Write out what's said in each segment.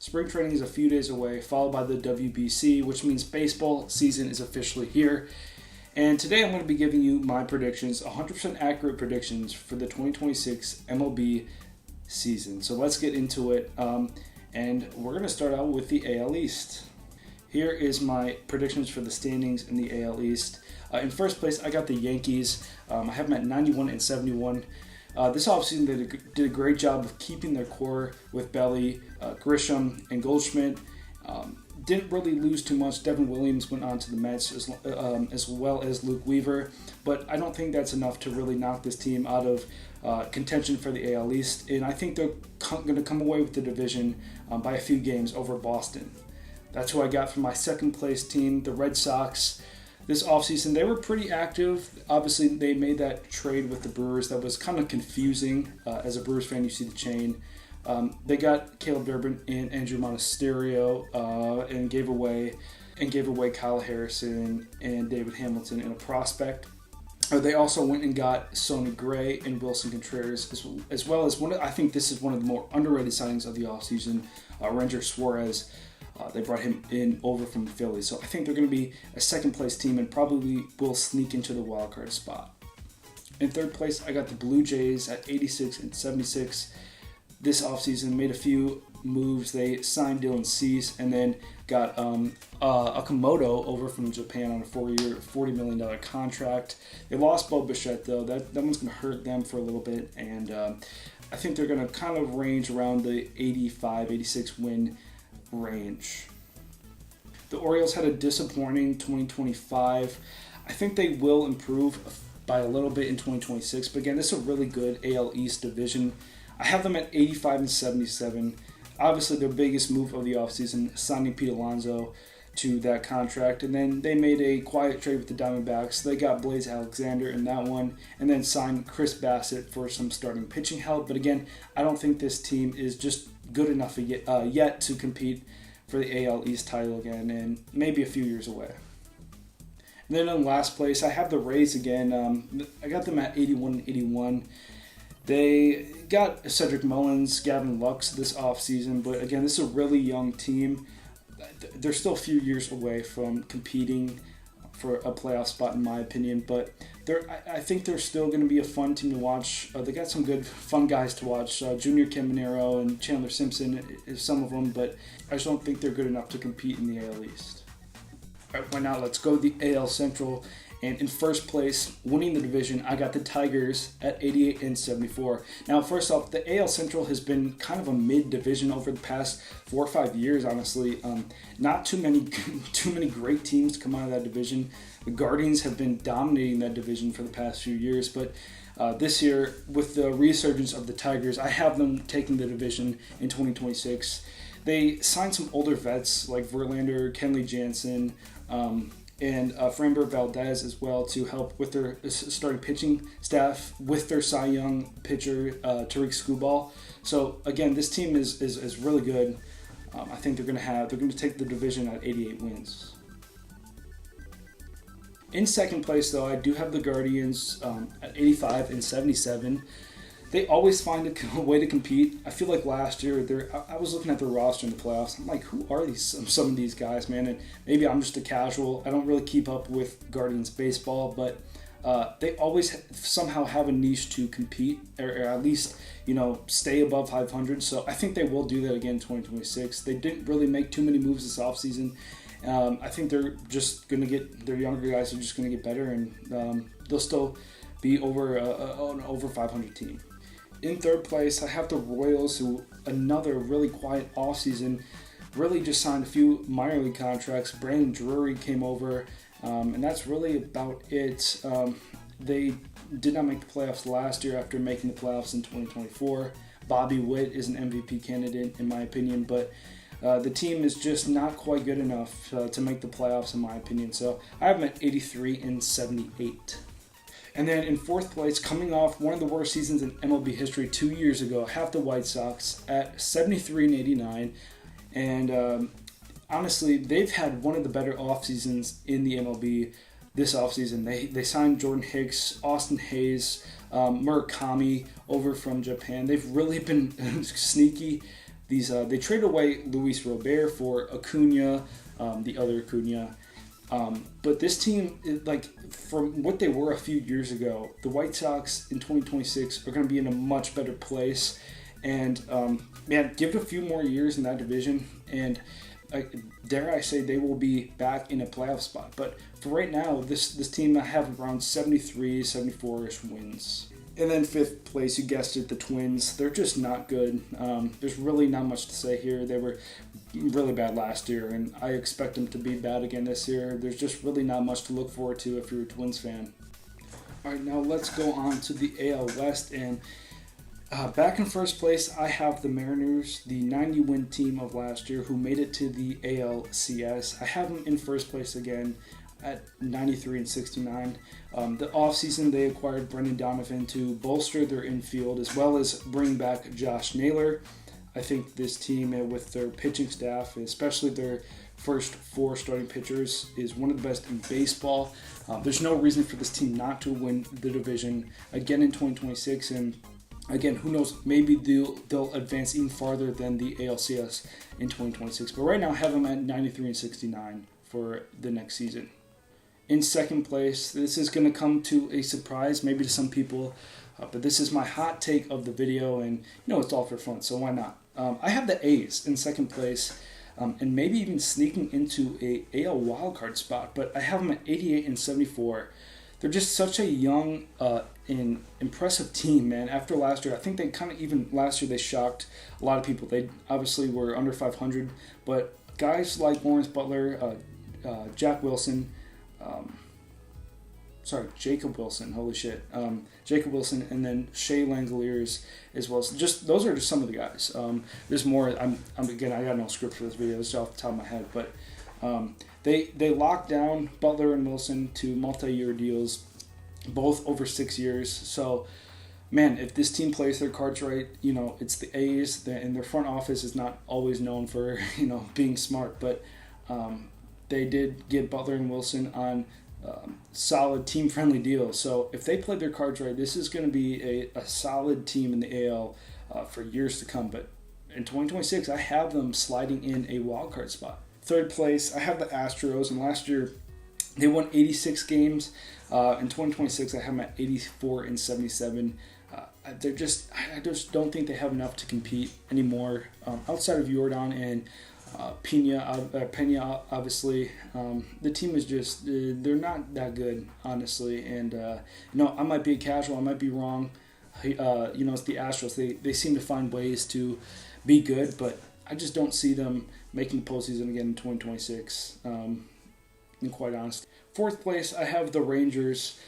Spring training is a few days away, followed by the WBC, which means baseball season is officially here. And today I'm going to be giving you my predictions, 100% accurate predictions for the 2026 MLB season. So let's get into it. And we're going to start out with the AL East. Here is my predictions for the standings in the AL East. In first place, I got the Yankees. I have them at 91 and 71. This offseason, they did a great job of keeping their core with Belly, Grisham, and Goldschmidt. Didn't really lose too much. Devin Williams went on to the Mets as well as Luke Weaver. But I don't think that's enough to really knock this team out of contention for the AL East. And I think they're going to come away with the division by a few games over Boston. That's who I got for my second place team, the Red Sox. This offseason, they were pretty active. Obviously, they made that trade with the Brewers that was kind of confusing. As a Brewers fan, you see the chain. They got Caleb Durbin and Andrew Monasterio and gave away Kyle Harrison and David Hamilton in a prospect. They also went and got Sonny Gray and Wilson Contreras, as well as I think this is one of the more underrated signings of the offseason, Ranger Suarez. They brought him in over from Philly. So I think they're going to be a second-place team and probably will sneak into the wildcard spot. In third place, I got the Blue Jays at 86 and 76. This offseason made a few moves. They signed Dylan Cease and then got Okamoto over from Japan on a 4-year, $40 million contract. They lost Bo Bichette, though. That one's going to hurt them for a little bit. And I think they're going to kind of range around the 85, 86 win range. The Orioles had a disappointing 2025. I think they will improve by a little bit in 2026. But again, this is a really good AL East division. I have them at 85 and 77. Obviously, their biggest move of the offseason, signing Pete Alonso to that contract. And then they made a quiet trade with the Diamondbacks. They got Blaze Alexander in that one and then signed Chris Bassett for some starting pitching help. But again, I don't think this team is just good enough yet to compete for the AL East title again, and maybe a few years away. And then in last place, I have the Rays again. I got them at 81 and 81. They got Cedric Mullins, Gavin Lux this offseason, but again, this is a really young team. They're still a few years away from competing for a playoff spot, in my opinion, but I think they're still going to be a fun team to watch. They got some good, fun guys to watch. Junior Caminero and Chandler Simpson is some of them, but I just don't think they're good enough to compete in the AL East. All right, well, now let's go to the AL Central. And in first place, winning the division, I got the Tigers at 88 and 74. Now, first off, the AL Central has been kind of a mid-division over the past 4 or 5 years, honestly. Not too many great teams come out of that division. The Guardians have been dominating that division for the past few years, but this year, with the resurgence of the Tigers, I have them taking the division in 2026. They signed some older vets like Verlander, Kenley Jansen, and Framber Valdez as well to help with their starting pitching staff with their Cy Young pitcher Tariq Skubal. So again, this team is really good. I think they're going to take the division at 88 wins. In second place, though, I do have the Guardians at 85 and 77. They always find a way to compete. I feel like last year, I was looking at their roster in the playoffs. I'm like, who are some of these guys, man? And maybe I'm just a casual. I don't really keep up with Guardians baseball, but they always somehow have a niche to compete, or at least stay above 500. So I think they will do that again in 2026. They didn't really make too many moves this offseason. I think they're just going to get their younger guys are just going to get better, and they'll still be an over 500 team. In third place, I have the Royals, who another really quiet offseason, really just signed a few minor league contracts. Brandon Drury came over, and that's really about it. They did not make the playoffs last year after making the playoffs in 2024. Bobby Witt is an MVP candidate, in my opinion, but the team is just not quite good enough to make the playoffs, in my opinion. So I have them at 83 and 78. And then in fourth place, coming off one of the worst seasons in MLB history 2 years ago, I have the White Sox at 73 and 89. And honestly, they've had one of the better off seasons in the MLB this offseason. They signed Jordan Hicks, Austin Hayes, Murakami over from Japan. They've really been sneaky They traded away Luis Robert for Acuna, the other Acuna. But this team, from what they were a few years ago, the White Sox in 2026 are going to be in a much better place. And, give it a few more years in that division, and dare I say they will be back in a playoff spot. But for right now, this team I have around 73, 74-ish wins. And then fifth place, you guessed it, the Twins. They're just not good. There's really not much to say here. They were really bad last year, and I expect them to be bad again this year. There's just really not much to look forward to if you're a Twins fan. All right, now let's go on to the AL West, and back in first place, I have the Mariners, the 90-win team of last year who made it to the ALCS. I have them in first place again at 93 and 69. The offseason, they acquired Brendan Donovan to bolster their infield as well as bring back Josh Naylor. I think this team, with their pitching staff, especially their first four starting pitchers, is one of the best in baseball. There's no reason for this team not to win the division again in 2026, and again, who knows, maybe they'll advance even farther than the ALCS in 2026. But right now, I have them at 93 and 69 for the next season. In second place, this is going to come to a surprise, maybe to some people, but this is my hot take of the video, and it's all for fun, so why not? I have the A's in second place, and maybe even sneaking into a AL wildcard spot, but I have them at 88 and 74. They're just such a young and impressive team, man. After last year, I think last year they shocked a lot of people. They obviously were under 500, but guys like Lawrence Butler, Jacob Wilson, holy shit. Jacob Wilson, and then Shea Langoliers as well. So those are just some of the guys. There's more. Again, I got no script for this video. This is off the top of my head, but they locked down Butler and Wilson to multi-year deals, both over 6 years. So, man, if this team plays their cards right, it's the A's, and their front office is not always known for being smart, but they did get Butler and Wilson on solid team-friendly deals. So if they play their cards right, this is going to be a solid team in the AL for years to come. But in 2026, I have them sliding in a wildcard spot. Third place, I have the Astros, and last year they won 86 games. In 2026, I have them at 84 and 77. I just don't think they have enough to compete anymore. Outside of Jordan and Pena, obviously, the team is just, they're not that good, honestly. And, I might be a casual, I might be wrong. It's the Astros. They seem to find ways to be good, but I just don't see them making the postseason again in 2026, and quite honest. Fourth place, I have the Rangers.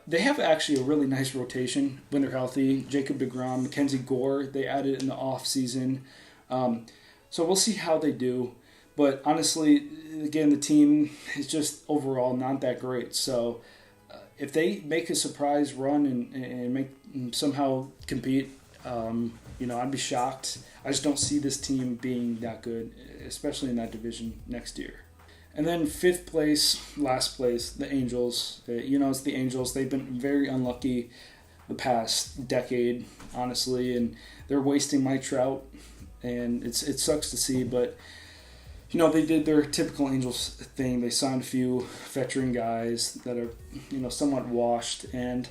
They have actually a really nice rotation when they're healthy. Jacob deGrom, Mackenzie Gore, they added in the offseason. So we'll see how they do. But honestly, again, the team is just overall not that great. So if they make a surprise run and somehow compete, I'd be shocked. I just don't see this team being that good, especially in that division next year. And then fifth place, last place, the Angels. It's the Angels. They've been very unlucky the past decade, honestly, and they're wasting Mike Trout, and it sucks to see, but they did their typical Angels thing. They signed a few veteran guys that are somewhat washed, and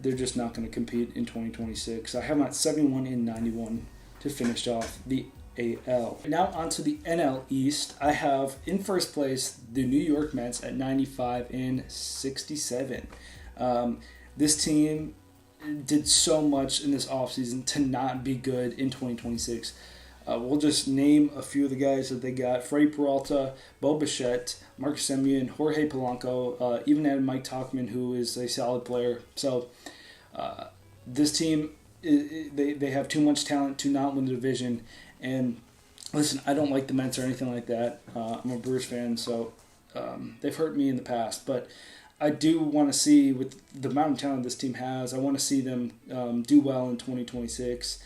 they're just not going to compete in 2026. I have them at 71 and 91 to finish off the AL. Now onto the NL East. I have in first place the New York Mets at 95 and 67. This team did so much in this offseason to not be good in 2026. We'll just name a few of the guys that they got. Freddie Peralta, Bo Bichette, Marcus Semien, Jorge Polanco, even added Mike Tauchman, who is a solid player. So this team, they have too much talent to not win the division. And listen, I don't like the Mets or anything like that. I'm a Brewers fan, so they've hurt me in the past. But I do want to see, with the amount of talent this team has, I want to see them do well in 2026.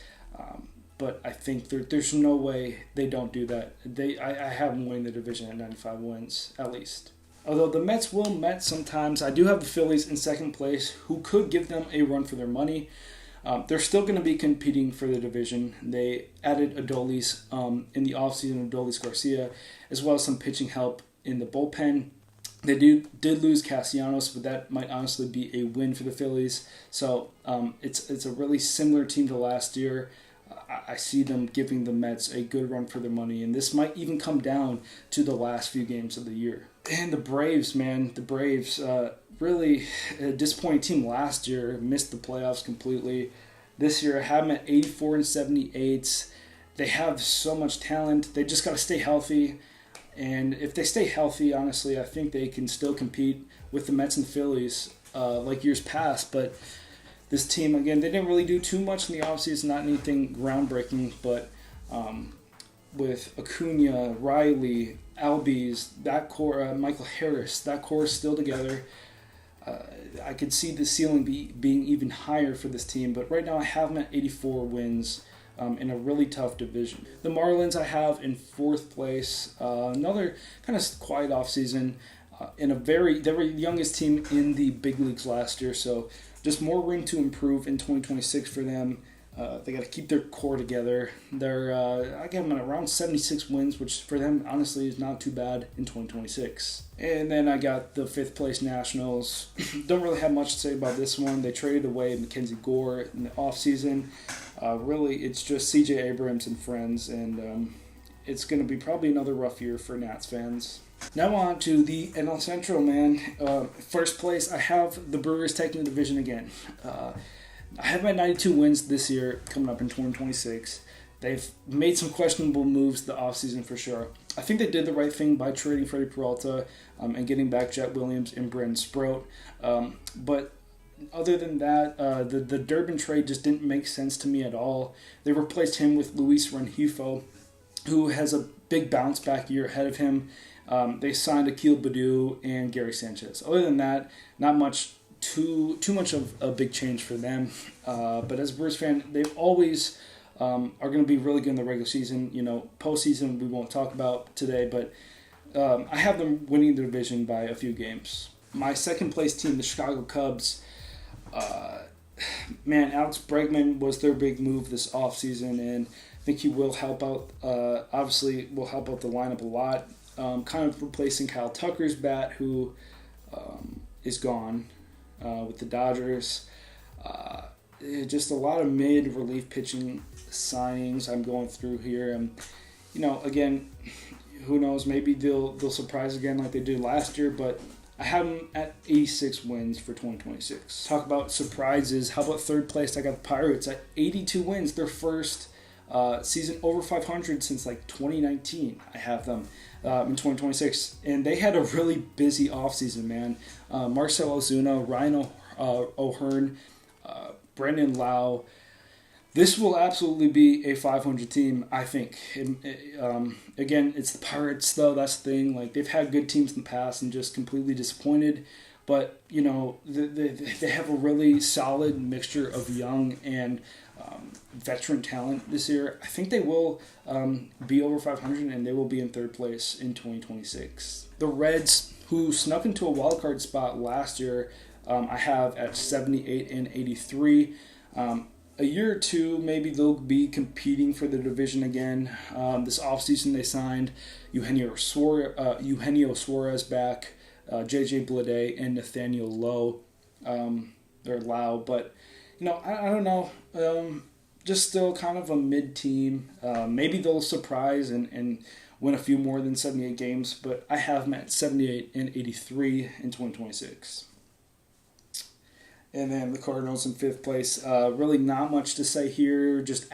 But I think there's no way they don't do that. I have them winning the division at 95 wins, at least. Although the Mets will Met sometimes, I do have the Phillies in second place, who could give them a run for their money. They're still going to be competing for the division. They added Adolis in the offseason, Adolis Garcia, as well as some pitching help in the bullpen. They did lose Castellanos, but that might honestly be a win for the Phillies. So it's a really similar team to last year. I see them giving the Mets a good run for their money, and this might even come down to the last few games of the year. And the Braves, man, really a disappointing team last year, missed the playoffs completely. This year, I have them at 84 and 78. They have so much talent. They just got to stay healthy. And if they stay healthy, honestly, I think they can still compete with the Mets and Phillies like years past. But this team, again, they didn't really do too much in the offseason, not anything groundbreaking. But with Acuna, Riley, Albies, that core, Michael Harris, that core is still together. I could see the ceiling being even higher for this team. But right now I have them at 84 wins. In a really tough division. The Marlins I have in fourth place. Another kind of quiet offseason. They were the youngest team in the big leagues last year, so just more room to improve in 2026 for them. They got to keep their core together. I give them at around 76 wins, which for them honestly is not too bad in 2026. And then I got the fifth place Nationals. Don't really have much to say about this one. They traded away Mackenzie Gore in the offseason. Really, it's just C.J. Abrams and friends, and it's going to be probably another rough year for Nats fans. Now on to the NL Central, man. First place, I have the Brewers taking the division again. I have my 92 wins this year coming up in 2026. They've made some questionable moves the offseason for sure. I think they did the right thing by trading Freddie Peralta and getting back Jet Williams and Brandon Sproat. But other than that, the Durbin trade just didn't make sense to me at all. They replaced him with Luis Rengifo, who has a big bounce back year ahead of him. They signed Akil Baddoo and Gary Sanchez. Other than that, not much too much of a big change for them. But as a Brewers fan, they've always are going to be really good in the regular season. Postseason we won't talk about today, but I have them winning the division by a few games. My second place team, the Chicago Cubs. Alex Bregman was their big move this offseason, and I think he will help out. Obviously, will help out the lineup a lot. Kind of replacing Kyle Tucker's bat, who is gone with the Dodgers. Just a lot of mid-relief pitching signings I'm going through here. And, again, who knows? Maybe they'll surprise again like they did last year, but I have them at 86 wins for 2026. Talk about surprises. How about third place? I got the Pirates at 82 wins. Their first season over 500 since 2019. I have them in 2026. And they had a really busy offseason, man. Marcell Ozuna, Ryan O'Hearn, Brandon Lau. This will absolutely be a 500 team, I think. Again, it's the Pirates, though. That's the thing. They've had good teams in the past and just completely disappointed. But, they have a really solid mixture of young and veteran talent this year. I think they will be over 500, and they will be in third place in 2026. The Reds, who snuck into a wildcard spot last year, I have at 78 and 83. A year or two, maybe they'll be competing for the division again. This offseason, they signed Eugenio Suarez back, J.J. Bleday, and Nathaniel Lowe, or Lau. But, I don't know. Just still kind of a mid-team. Maybe they'll surprise and win a few more than 78 games. But I have them at 78 and 83 in 2026. And then the Cardinals in fifth place. Really not much to say here. Just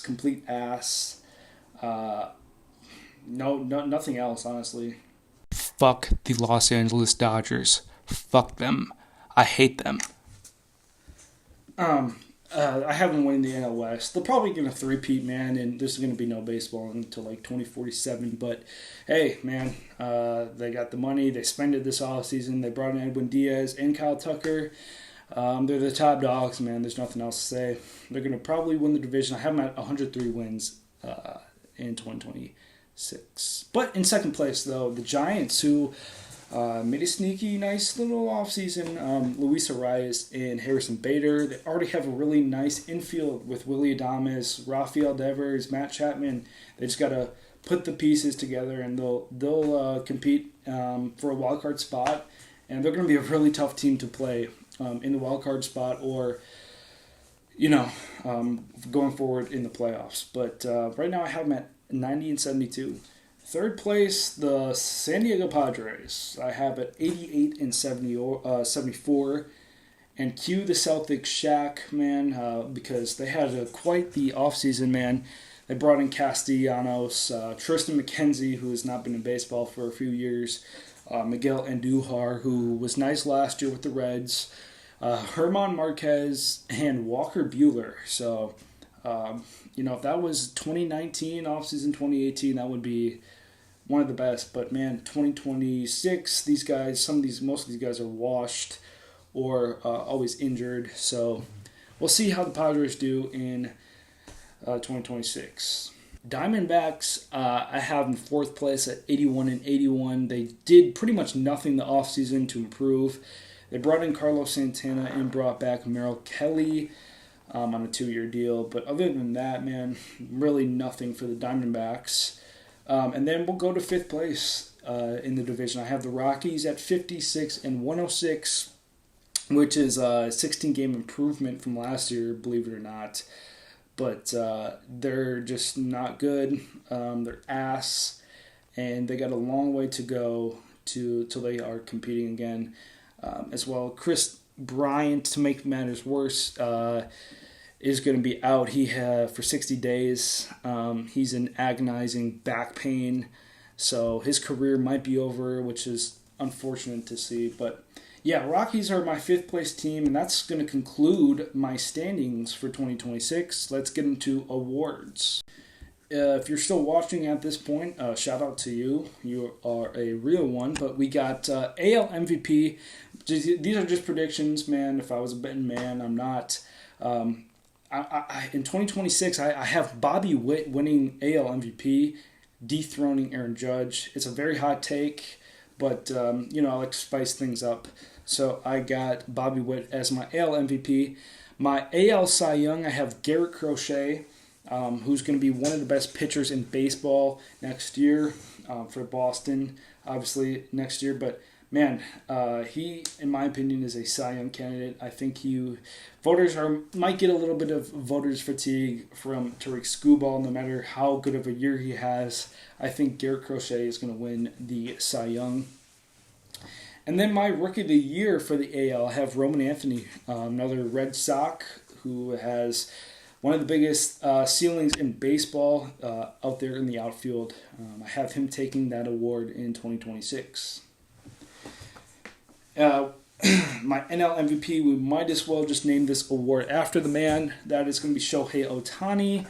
complete ass. Nothing else, honestly. Fuck the Los Angeles Dodgers. Fuck them. I hate them. I have them winning the NL West. They're probably going to three-peat, man, and there's going to be no baseball until 2047. But, hey, man, they got the money. They spent it this offseason. They brought in Edwin Diaz and Kyle Tucker. They're the top dogs, man. There's nothing else to say. They're going to probably win the division. I have them at 103 wins in 2026. But in second place, though, the Giants, who Made a sneaky, nice little offseason. Luis Arias and Harrison Bader. They already have a really nice infield with Willie Adames, Rafael Devers, Matt Chapman. They just got to put the pieces together, and they'll compete for a wild card spot. And they're going to be a really tough team to play in the wild card spot, or going forward in the playoffs. But right now I have them at 90-72. Third place, the San Diego Padres. I have at 88-74. And cue the Celtics Shaq, man, because they had quite the offseason, man. They brought in Castellanos, Tristan McKenzie, who has not been in baseball for a few years, Miguel Andujar, who was nice last year with the Reds, Herman Marquez, and Walker Buehler. So, if that was 2019 offseason 2018, that would be one of the best. But man, 2026, most of these guys are washed or always injured. So we'll see how the Padres do in 2026. Diamondbacks, I have in fourth place at 81-81. They did pretty much nothing the offseason to improve. They brought in Carlos Santana and brought back Merrill Kelly on a 2-year deal. But other than that, man, really nothing for the Diamondbacks. And then we'll go to fifth place in the division. I have the Rockies at 56-106, which is a 16-game improvement from last year, believe it or not. But they're just not good. They're ass, and they got a long way to go till they are competing again. As well, Chris Bryant, to make matters worse, is going to be out. For 60 days. He's in agonizing back pain, so his career might be over, which is unfortunate to see. But yeah, Rockies are my fifth place team, and that's going to conclude my standings for 2026. Let's get into awards. If you're still watching at this point, shout out to you. You are a real one. But we got AL MVP. These are just predictions, man. If I was a betting man, I'm not. In 2026, I have Bobby Witt winning AL MVP, dethroning Aaron Judge. It's a very hot take, but I like to spice things up. So I got Bobby Witt as my AL MVP. My AL Cy Young, I have Garrett Crochet, who's going to be one of the best pitchers in baseball next year for Boston, obviously next year. But man, he, in my opinion, is a Cy Young candidate. I think voters might get a little bit of voters fatigue from Tariq Skubal, no matter how good of a year he has. I think Garrett Crochet is going to win the Cy Young. And then my Rookie of the Year for the AL, I have Roman Anthony, another Red Sox who has one of the biggest ceilings in baseball out there in the outfield. I have him taking that award in 2026. My NL MVP, we might as well just name this award after the man. That is going to be Shohei Ohtani,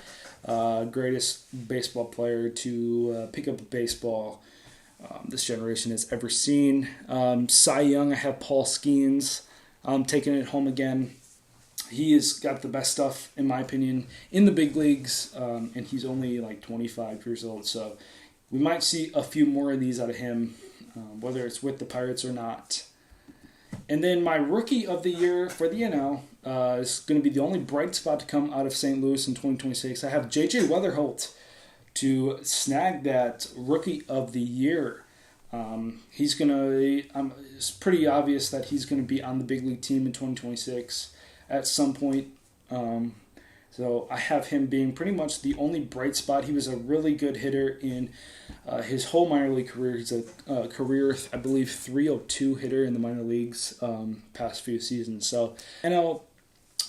greatest baseball player to pick up a baseball this generation has ever seen. Cy Young, I have Paul Skeens taking it home again. He has got the best stuff, in my opinion, in the big leagues, and he's only like 25 years old. So we might see a few more of these out of him, whether it's with the Pirates or not. And then my Rookie of the Year for the NL is going to be the only bright spot to come out of St. Louis in 2026. I have J.J. Weatherholt to snag that Rookie of the Year. It's pretty obvious that he's going to be on the big league team in 2026 at some point. So I have him being pretty much the only bright spot. He was a really good hitter in his whole minor league career. He's a career, I believe, 302 hitter in the minor leagues past few seasons. So NL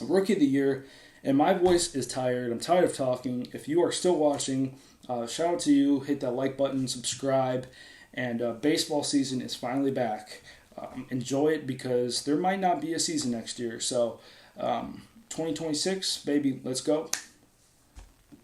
Rookie of the Year. And my voice is tired. I'm tired of talking. If you are still watching, shout out to you. Hit that like button, subscribe. And baseball season is finally back. Enjoy it, because there might not be a season next year. So 2026, baby, let's go.